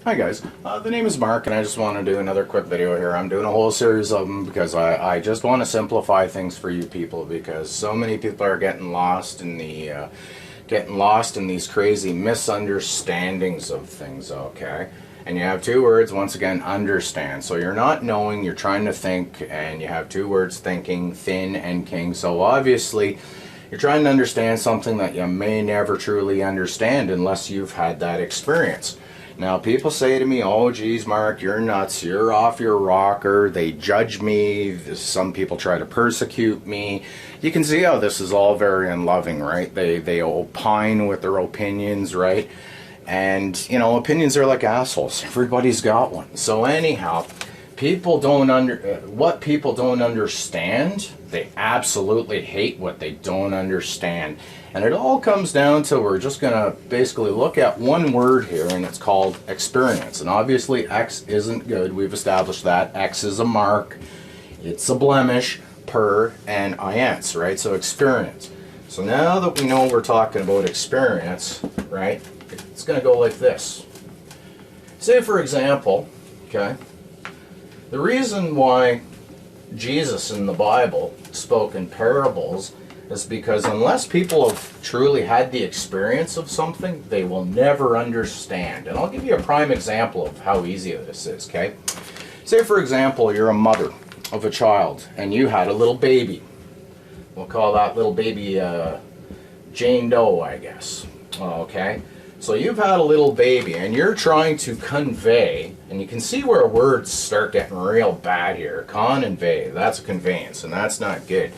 Hi guys, the name is Mark and I just want to do another quick video here. I'm doing a whole series of them because I just want to simplify things for you people, because so many people are getting lost in these crazy misunderstandings of things, okay? And you have two words, once again, understand. So you're not knowing, you're trying to think, and you have two words, thinking, thin and king. So obviously you're trying to understand something that you may never truly understand unless you've had that experience. Now, people say to me, oh, geez, Mark, you're nuts. You're off your rocker. They judge me. Some people try to persecute me. You can see how this is all very unloving, right? They opine with their opinions, right? And, you know, opinions are like assholes. Everybody's got one. So anyhow, what people don't understand, they absolutely hate what they don't understand. And it all comes down to, we're just going to basically look at one word here, and it's called experience. And obviously X isn't good. We've established that. X is a mark. It's a blemish, per, and INS, right? So experience. So now that we know we're talking about experience, right, it's going to go like this. Say, for example, okay, the reason why Jesus in the Bible spoke in parables is because unless people have truly had the experience of something, they will never understand. And I'll give you a prime example of how easy this is, okay? Say, for example, you're a mother of a child and you had a little baby. We'll call that little baby Jane Doe, I guess. Okay? So you've had a little baby and you're trying to convey, and you can see where words start getting real bad here. Convey, that's a conveyance, and that's not good.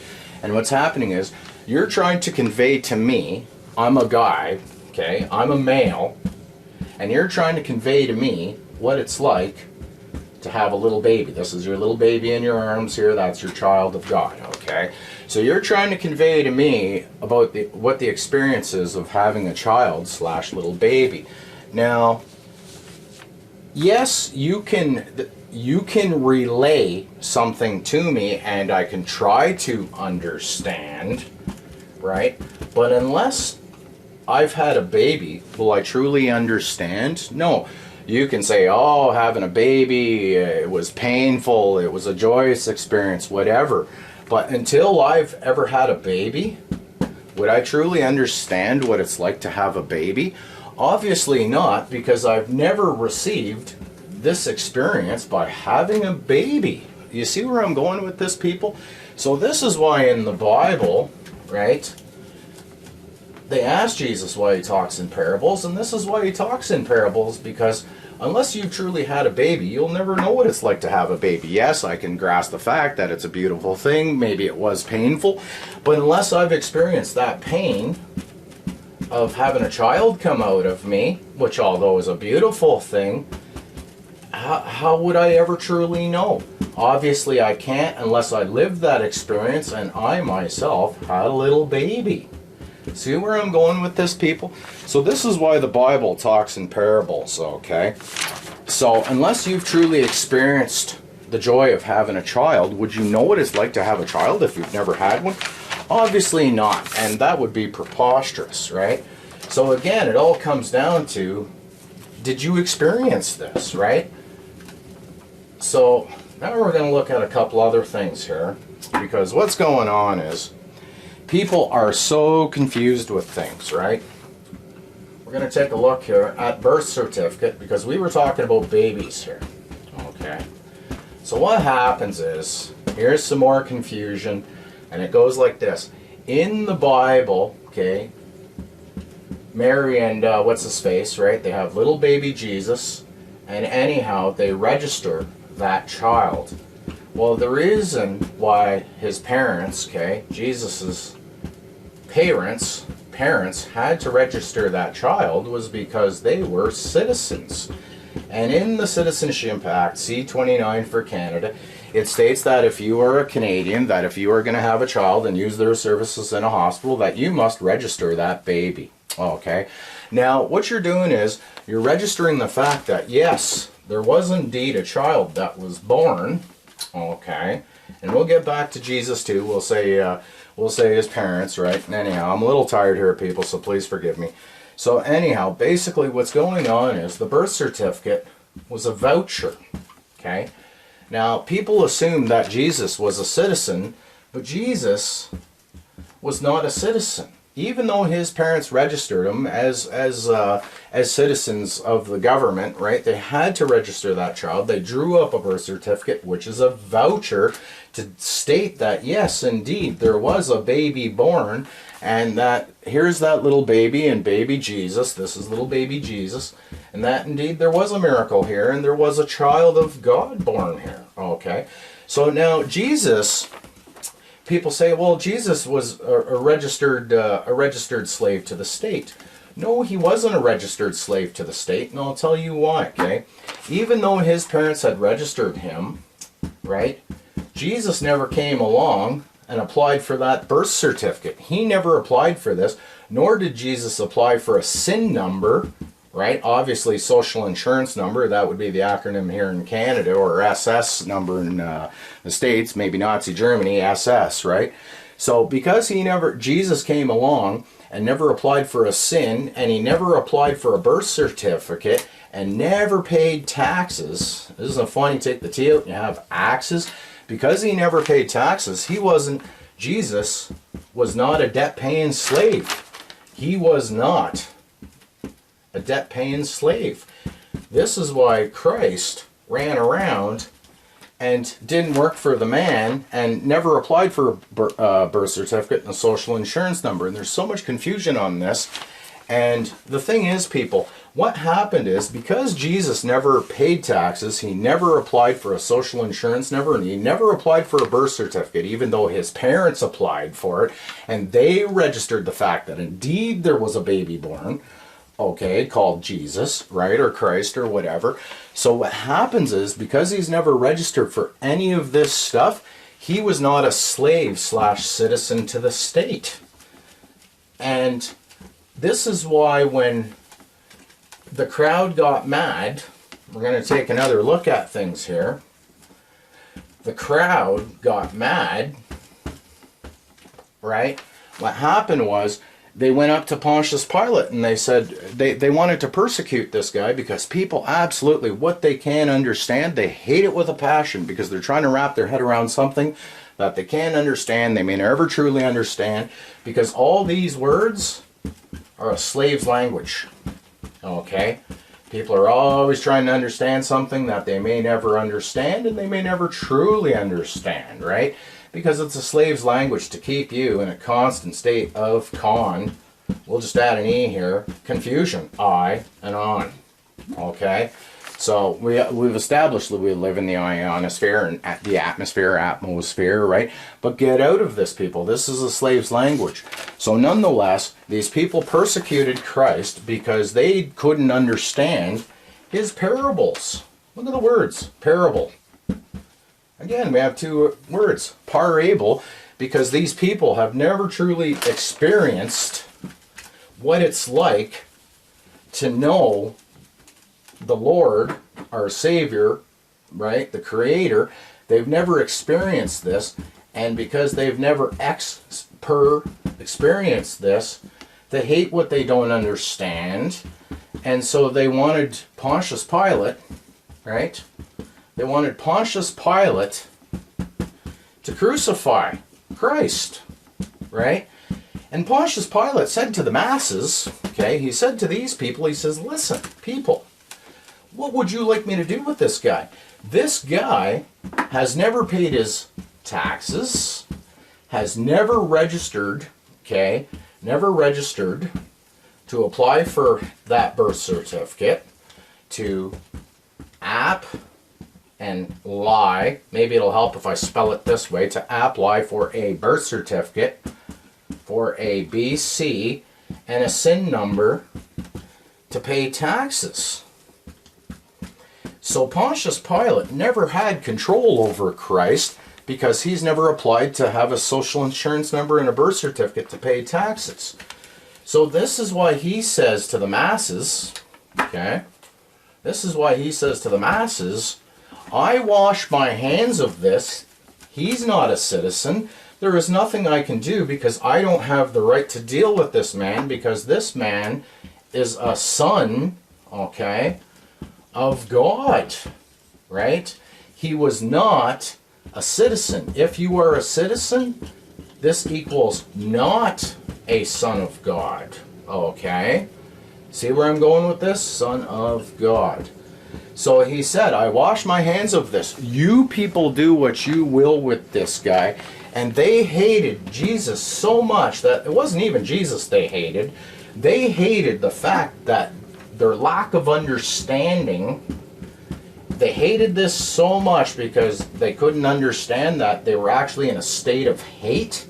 And what's happening is, you're trying to convey to me, I'm a guy, okay, I'm a male, and you're trying to convey to me what it's like to have a little baby. This is your little baby in your arms here, that's your child of God, okay? So you're trying to convey to me about what the experience is of having a child / little baby. Now, yes, you can relay something to me and I can try to understand, right? But unless I've had a baby, will I truly understand? No. You can say, oh, having a baby, it was painful, it was a joyous experience, whatever. But until I've ever had a baby, would I truly understand what it's like to have a baby? Obviously not, because I've never received this experience by having a baby. You see where I'm going with this, people? So this is why in the Bible, right, they asked Jesus why he talks in parables, and this is why he talks in parables, because unless you've truly had a baby, you'll never know what it's like to have a baby. Yes, I can grasp the fact that it's a beautiful thing, maybe it was painful, but unless I've experienced that pain of having a child come out of me, which although is a beautiful thing, how would I ever truly know? Obviously I can't unless I lived that experience and I myself had a little baby. See where I'm going with this, people? So this is why the Bible talks in parables, okay? So unless you've truly experienced the joy of having a child, would you know what it's like to have a child if you've never had one? Obviously not, and that would be preposterous, right? So again, it all comes down to, did you experience this, right? So now we're going to look at a couple other things here, because what's going on is people are so confused with things, right? We're going to take a look here at birth certificate, because we were talking about babies here, okay? So what happens is, here's some more confusion, and it goes like this. In the Bible, okay, Mary and what's his face, right? They have little baby Jesus, and anyhow, they register that child. Well, the reason why his parents, okay, Jesus's parents had to register that child was because they were citizens. And in the Citizenship Act, C-29 for Canada, it states that if you are a Canadian, that if you are going to have a child and use their services in a hospital, that you must register that baby. Okay. Now, what you're doing is you're registering the fact that, yes, there was indeed a child that was born. Okay. And we'll get back to Jesus too. We'll say, we'll say his parents, right? Anyhow, I'm a little tired here, people, so please forgive me. So anyhow, basically what's going on is the birth certificate was a voucher, okay? Now, people assume that Jesus was a citizen, but Jesus was not a citizen. Even though his parents registered him as citizens of the government, right? They had to register that child. They drew up a birth certificate, which is a voucher to state that, yes, indeed, there was a baby born, and that here's that little baby and baby Jesus. This is little baby Jesus, and that indeed there was a miracle here, and there was a child of God born here. Okay, so now Jesus. People say, well, Jesus was a registered slave to the state. No, he wasn't a registered slave to the state, and I'll tell you why, okay? Even though his parents had registered him, right, Jesus never came along and applied for that birth certificate. He never applied for this, nor did Jesus apply for a SIN number, right? Obviously, social insurance number, that would be the acronym here in Canada, or SS number in the States, maybe Nazi Germany, SS, right? So because Jesus came along and never applied for a SIN, and he never applied for a birth certificate, and never paid taxes, this isn't funny, take the T out and you have axes, because he never paid taxes, Jesus was not a debt-paying slave. He was not a debt-paying slave. This is why Christ ran around and didn't work for the man and never applied for a birth certificate and a social insurance number. And there's so much confusion on this. And the thing is, people, what happened is because Jesus never paid taxes, he never applied for a social insurance number, and he never applied for a birth certificate, even though his parents applied for it, and they registered the fact that indeed there was a baby born, okay, called Jesus, right, or Christ, or whatever. So what happens is, because he's never registered for any of this stuff, he was not a slave / citizen to the state. And this is why when the crowd got mad, we're going to take another look at things here. The crowd got mad, right? What happened was, they went up to Pontius Pilate and they said they wanted to persecute this guy because people absolutely, what they can't understand, they hate it with a passion because they're trying to wrap their head around something that they can't understand, they may never truly understand, because all these words are a slave's language. Okay? People are always trying to understand something that they may never understand, and they may never truly understand, right? Because it's a slave's language to keep you in a constant state of we'll just add an E here, confusion, I and on. Okay? So we've established that we live in the ionosphere and the atmosphere, right? But get out of this, people. This is a slave's language. So nonetheless, these people persecuted Christ because they couldn't understand his parables. Look at the words, parable. Again, we have two words, parable, because these people have never truly experienced what it's like to know the Lord, our Savior, right, the Creator. They've never experienced this, and because they've never experienced this, they hate what they don't understand, and so they wanted Pontius Pilate, right? They wanted Pontius Pilate to crucify Christ, right? And Pontius Pilate said to the masses, okay, he said to these people, he says, listen, people, what would you like me to do with this guy? This guy has never paid his taxes, has never registered, okay, never registered to apply for that birth certificate, to and lie, maybe it'll help if I spell it this way, to apply for a birth certificate, for a BC, and a SIN number to pay taxes. So Pontius Pilate never had control over Christ because he's never applied to have a social insurance number and a birth certificate to pay taxes. So this is why he says to the masses, okay, this is why he says to the masses, I wash my hands of this. He's not a citizen, there is nothing I can do because I don't have the right to deal with this man, because this man is a son, okay, of God, right? He was not a citizen. If you are a citizen, this equals not a son of God, okay? See where I'm going with this? Son of God. So he said, I wash my hands of this. You people do what you will with this guy. And they hated Jesus so much that it wasn't even Jesus they hated. They hated the fact that their lack of understanding, they hated this so much because they couldn't understand that they were actually in a state of hate,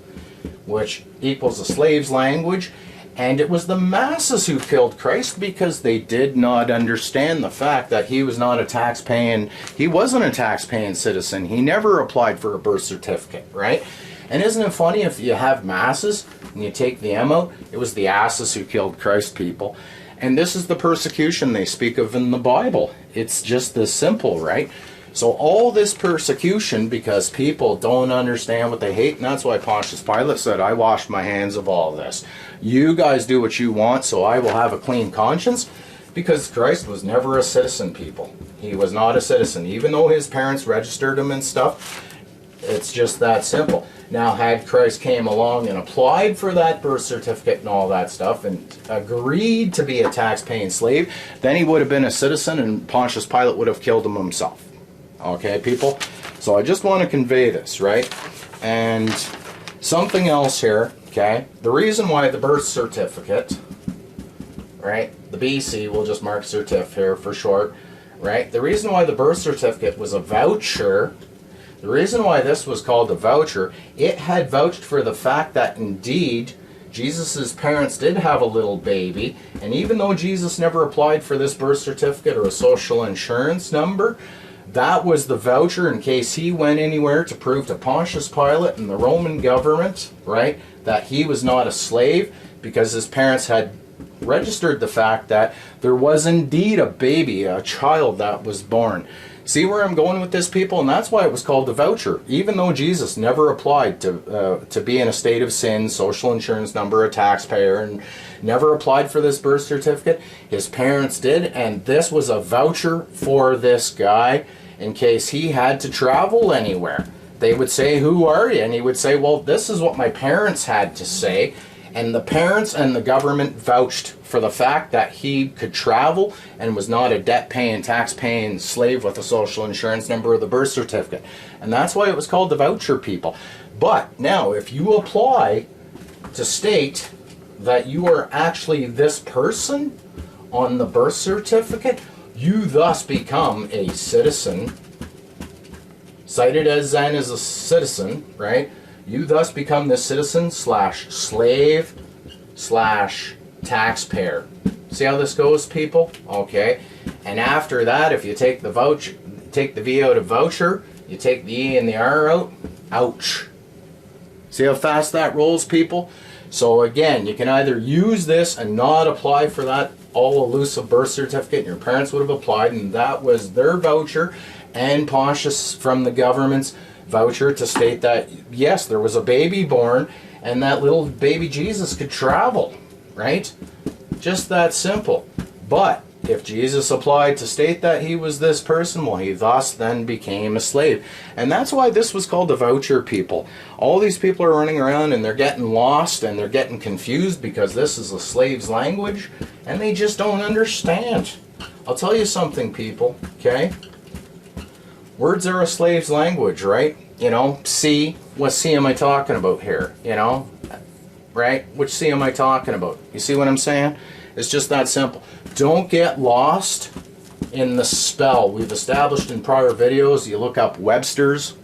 which equals a slave's language. And it was the masses who killed Christ because they did not understand the fact that he was not a he wasn't a tax-paying citizen. He never applied for a birth certificate, right? And isn't it funny, if you have masses and you take the M out, it was the asses who killed Christ, people. And this is the persecution they speak of in the Bible. It's just this simple, right? So all this persecution because people don't understand what they hate, and that's why Pontius Pilate said, I wash my hands of all this. You guys do what you want, so I will have a clean conscience, because Christ was never a citizen, people. He was not a citizen, even though his parents registered him and stuff. It's just that simple. Now, had Christ came along and applied for that birth certificate and all that stuff and agreed to be a tax-paying slave, then he would have been a citizen and Pontius Pilate would have killed him himself. Okay, people? So I just want to convey this, right? And something else here, okay? The reason why the birth certificate, right? The BC, we'll just mark certif here for short, right? The reason why the birth certificate was a voucher, the reason why this was called a voucher, it had vouched for the fact that indeed Jesus' parents did have a little baby, and even though Jesus never applied for this birth certificate or a social insurance number, that was the voucher in case he went anywhere to prove to Pontius Pilate and the Roman government, right, that he was not a slave, because his parents had registered the fact that there was indeed a baby, a child that was born. See where I'm going with this, people? And that's why it was called the voucher. Even though Jesus never applied to be in a state of sin, social insurance number, a taxpayer, and never applied for this birth certificate, his parents did, and this was a voucher for this guy in case he had to travel anywhere. They would say, who are you? And he would say, well, this is what my parents had to say. And the parents and the government vouched for the fact that he could travel and was not a debt-paying, tax-paying slave with a social insurance number or the birth certificate. And that's why it was called the voucher, people. But now, if you apply to state that you are actually this person on the birth certificate, you thus become a citizen, cited as then as a citizen, right? You thus become the citizen slash slave slash taxpayer. See how this goes, people? Okay. And after that, if you take the voucher, take the V out of voucher, you take the E and the R out, ouch. See how fast that rolls, people? So again, you can either use this and not apply for that all-elusive birth certificate, and your parents would have applied, and that was their voucher, and Pontius from the government's voucher to state that, yes, there was a baby born, and that little baby Jesus could travel, right? Just that simple. But if Jesus applied to state that he was this person, well, he thus then became a slave. And that's why this was called the voucher, people. All these people are running around and they're getting lost and they're getting confused because this is a slave's language and they just don't understand. I'll tell you something, people, okay? Words are a slave's language, right? You know, C, what C am I talking about here? You know, right? Which C am I talking about? You see what I'm saying? It's just that simple. Don't get lost in the spell. We've established in prior videos, you look up Webster's,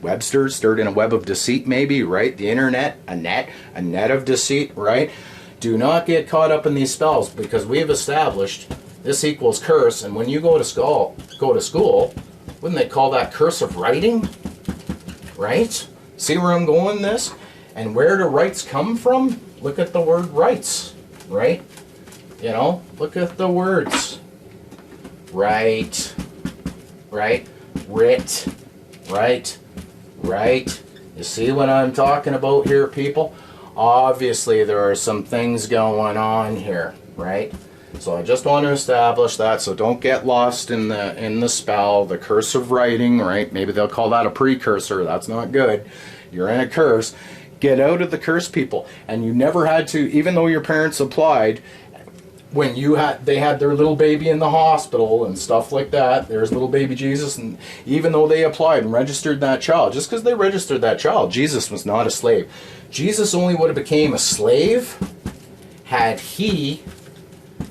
stirred in a web of deceit maybe, right? The internet, a net of deceit, right? Do not get caught up in these spells because we've established this equals curse, and when you go to school, wouldn't they call that cursive writing? Right? See where I'm going with this? And where do rights come from? Look at the word rights, right? You know, look at the words. Right, right, writ, right, right. You see what I'm talking about here, people? Obviously, there are some things going on here, right? So I just want to establish that, so don't get lost in the spell, the cursive writing, right? Maybe they'll call that a precursor. That's not good. You're in a curse. Get out of the curse, people. And you never had to, even though your parents applied, when they had their little baby in the hospital and stuff like that, there's little baby Jesus, and even though they applied and registered that child, just because they registered that child, Jesus was not a slave. Jesus only would have became a slave had he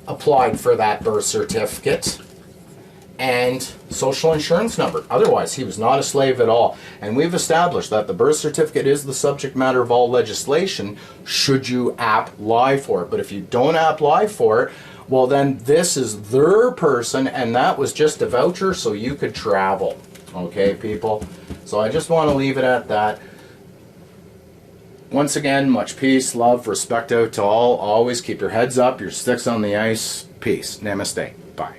applied for that birth certificate and social insurance number. Otherwise, he was not a slave at all. And we've established that the birth certificate is the subject matter of all legislation should you apply for it. But if you don't apply for it, well, then this is their person, and that was just a voucher so you could travel. Okay, people? So I just want to leave it at that. Once again, much peace, love, respect out to all. Always keep your heads up, your sticks on the ice. Peace. Namaste. Bye.